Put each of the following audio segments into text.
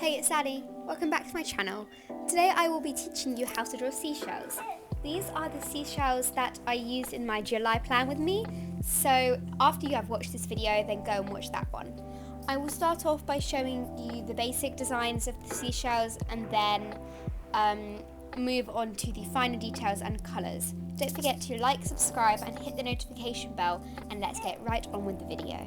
Hey, it's Annie. Welcome back to my channel. Today I will be teaching you how to draw seashells. These are the seashells that I used in my July plan with me, so after you have watched this video, then go and watch that one. I will start off by showing you the basic designs of the seashells and then move on to the finer details and colours. Don't forget to like, subscribe and hit the notification bell, and let's get right on with the video.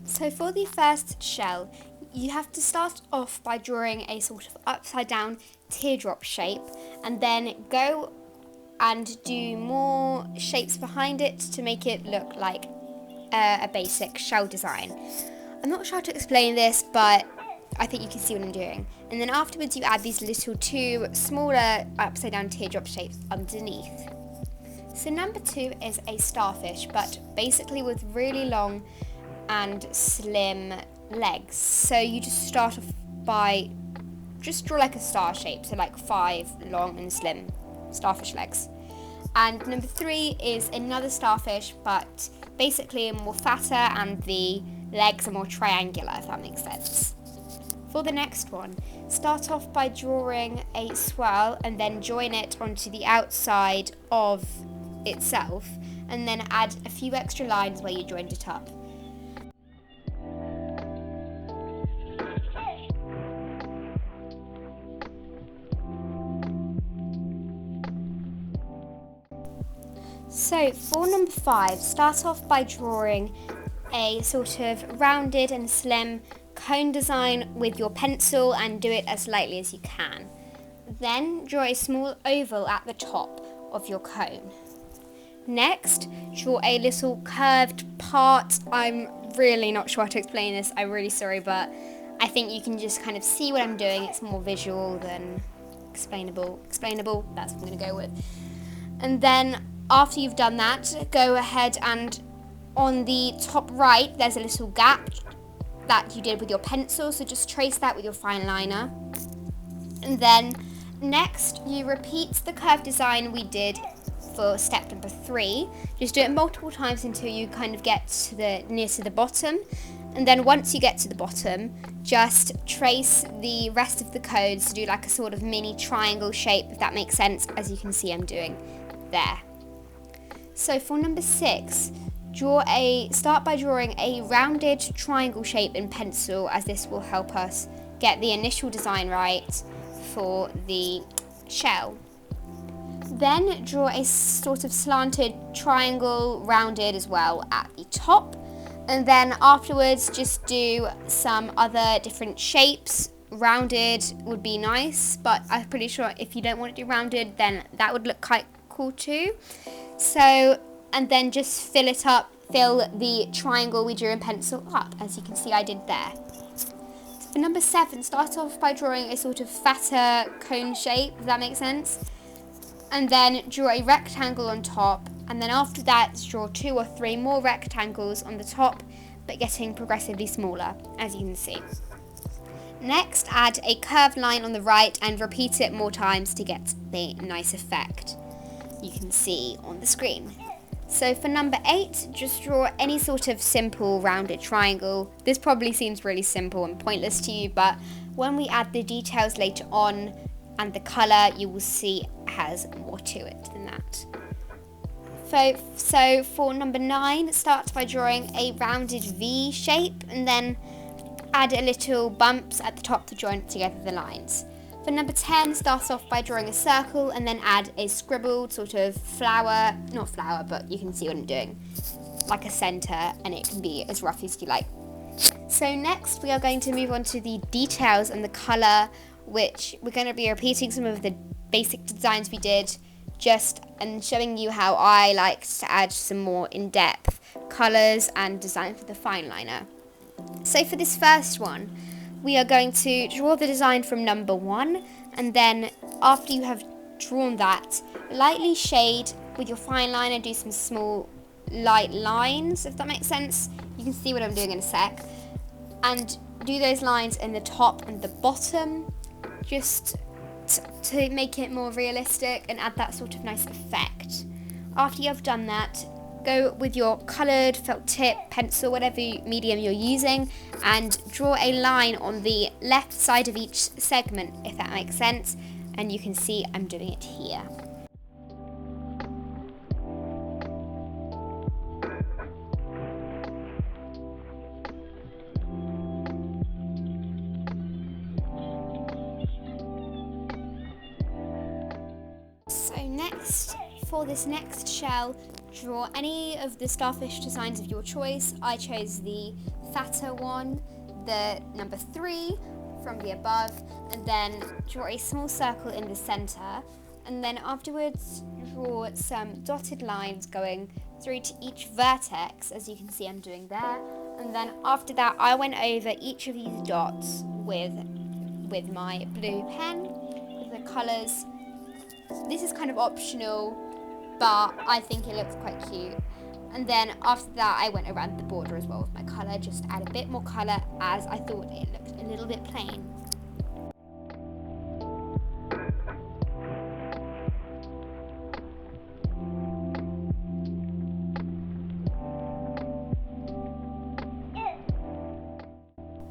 So for the first shell, you have to start off by drawing a sort of upside down teardrop shape and then go and do more shapes behind it to make it look like a basic shell design. I'm not sure how to explain this, but I think you can see what I'm doing. And then afterwards you add these little two smaller upside down teardrop shapes underneath. So number 2 is a starfish, but basically with really long and slim legs. So you just start off by just draw like a star shape, so like 5 long and slim starfish legs. And number 3 is another starfish, but basically more fatter and the legs are more triangular, if that makes sense. For the next one, start off by drawing a swirl and then join it onto the outside of itself, and then add a few extra lines where you joined it up. So for number 5, start off by drawing a sort of rounded and slim cone design with your pencil and do it as lightly as you can. Then draw a small oval at the top of your cone. Next, draw a little curved part. I'm really not sure how to explain this, I'm really sorry, but I think you can just kind of see what I'm doing. It's more visual than explainable, that's what I'm going to go with. And then after you've done that, go ahead and on the top right, there's a little gap that you did with your pencil, so just trace that with your fine liner. And then next, you repeat the curved design we did for step number 3. Just do it multiple times until you kind of get to near to the bottom. And then once you get to the bottom, just trace the rest of the cones to do like a sort of mini triangle shape, if that makes sense, as you can see I'm doing there. So for number 6, start by drawing a rounded triangle shape in pencil, as this will help us get the initial design right for the shell. Then draw a sort of slanted triangle, rounded as well, at the top. And then afterwards just do some other different shapes. Rounded would be nice, but I'm pretty sure if you don't want to do rounded, then that would look quite cool too. So, and then just fill the triangle we drew in pencil up, as you can see I did there. So for number 7, start off by drawing a sort of fatter cone shape, if that makes sense. And then draw a rectangle on top, and then after that draw 2 or 3 more rectangles on the top, but getting progressively smaller, as you can see. Next, add a curved line on the right and repeat it more times to get the nice effect you can see on the screen. So for number 8, just draw any sort of simple rounded triangle. This probably seems really simple and pointless to you, but when we add the details later on and the colour, you will see it has more to it than that. So for number 9, start by drawing a rounded V shape and then add a little bumps at the top to join together the lines. For number 10, start off by drawing a circle and then add a scribbled sort of flower, not flower, but you can see what I'm doing, like a centre, and it can be as rough as you like. So next we are going to move on to the details and the colour, which we're going to be repeating some of the basic designs we did and showing you how I like to add some more in-depth colours and design for the fine liner. So for this first one, we are going to draw the design from number 1, and then after you have drawn that, lightly shade with your fine liner, do some small light lines, if that makes sense. You can see what I'm doing in a sec. And do those lines in the top and the bottom, just to make it more realistic and add that sort of nice effect. After you have done that, go with your coloured felt tip, pencil, whatever medium you're using, and draw a line on the left side of each segment, if that makes sense. And you can see I'm doing it here. So next, for this next shell, draw any of the starfish designs of your choice. I chose the fatter one, the number 3 from the above, and then draw a small circle in the center, and then afterwards draw some dotted lines going through to each vertex, as you can see I'm doing there. And then after that, I went over each of these dots with my blue pen with the colors. This is kind of optional, but I think it looks quite cute. And then after that, I went around the border as well with my colour, just to add a bit more colour, as I thought it looked a little bit plain.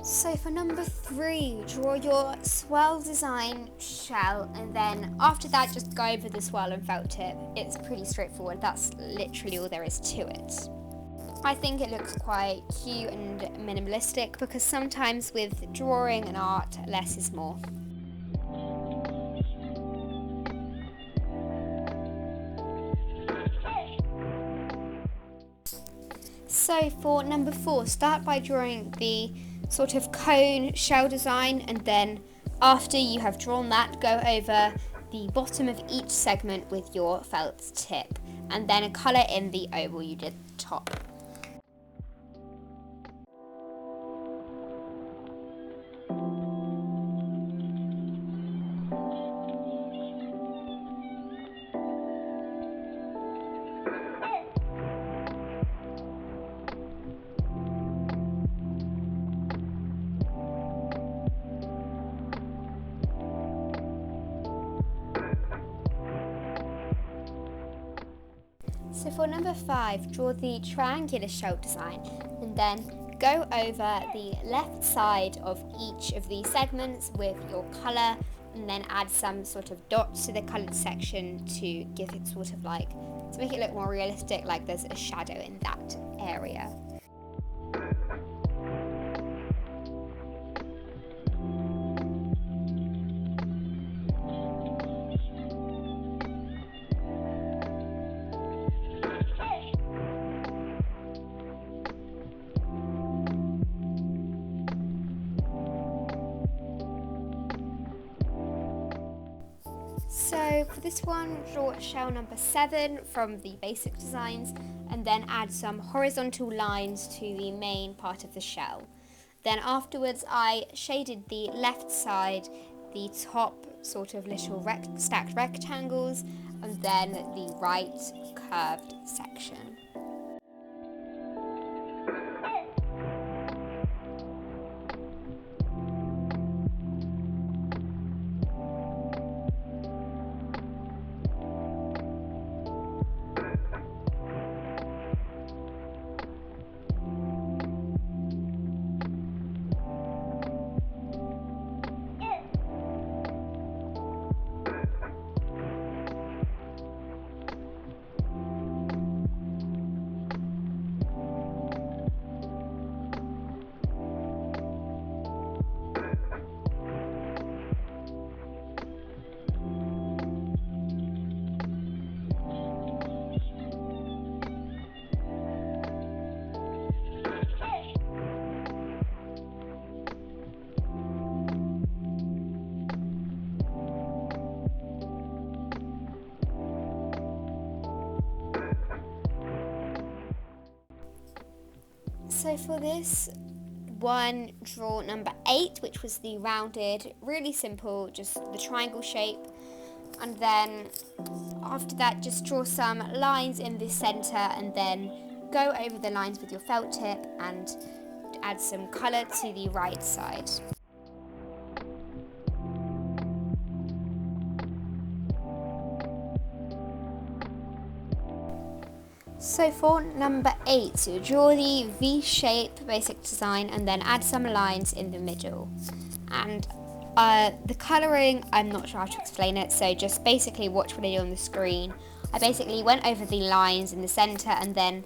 So for number 3, draw your swirl design shell, and then after that just go over the swirl and felt tip. It's pretty straightforward, that's literally all there is to it. I think it looks quite cute and minimalistic, because sometimes with drawing and art, less is more. So for number 4, start by drawing the sort of cone shell design, and then after you have drawn that, go over the bottom of each segment with your felt tip, and then colour in the oval you did at the top. So for number 5, draw the triangular shell design, and then go over the left side of each of these segments with your colour, and then add some sort of dots to the coloured section to give it sort of like, to make it look more realistic, like there's a shadow in that area. So for this one, draw shell number 7 from the basic designs, and then add some horizontal lines to the main part of the shell. Then afterwards I shaded the left side, the top sort of little stacked rectangles, and then the right curved section. So for this one, draw number 8, which was the rounded, really simple, just the triangle shape. And then after that, just draw some lines in the center and then go over the lines with your felt tip and add some colour to the right side. So for number 8, so draw the V-shape basic design and then add some lines in the middle. And the colouring, I'm not sure how to explain it, so just basically watch what I do on the screen. I basically went over the lines in the centre and then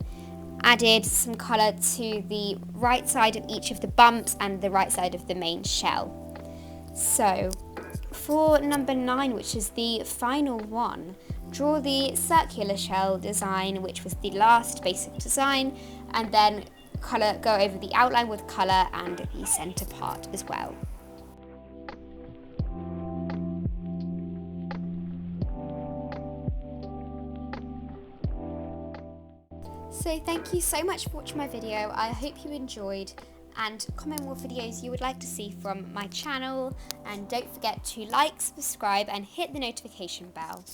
added some colour to the right side of each of the bumps and the right side of the main shell. So for number 9, which is the final one, draw the circular shell design, which was the last basic design, and then go over the outline with colour and the centre part as well. So thank you so much for watching my video. I hope you enjoyed, and comment what videos you would like to see from my channel, and don't forget to like, subscribe and hit the notification bell.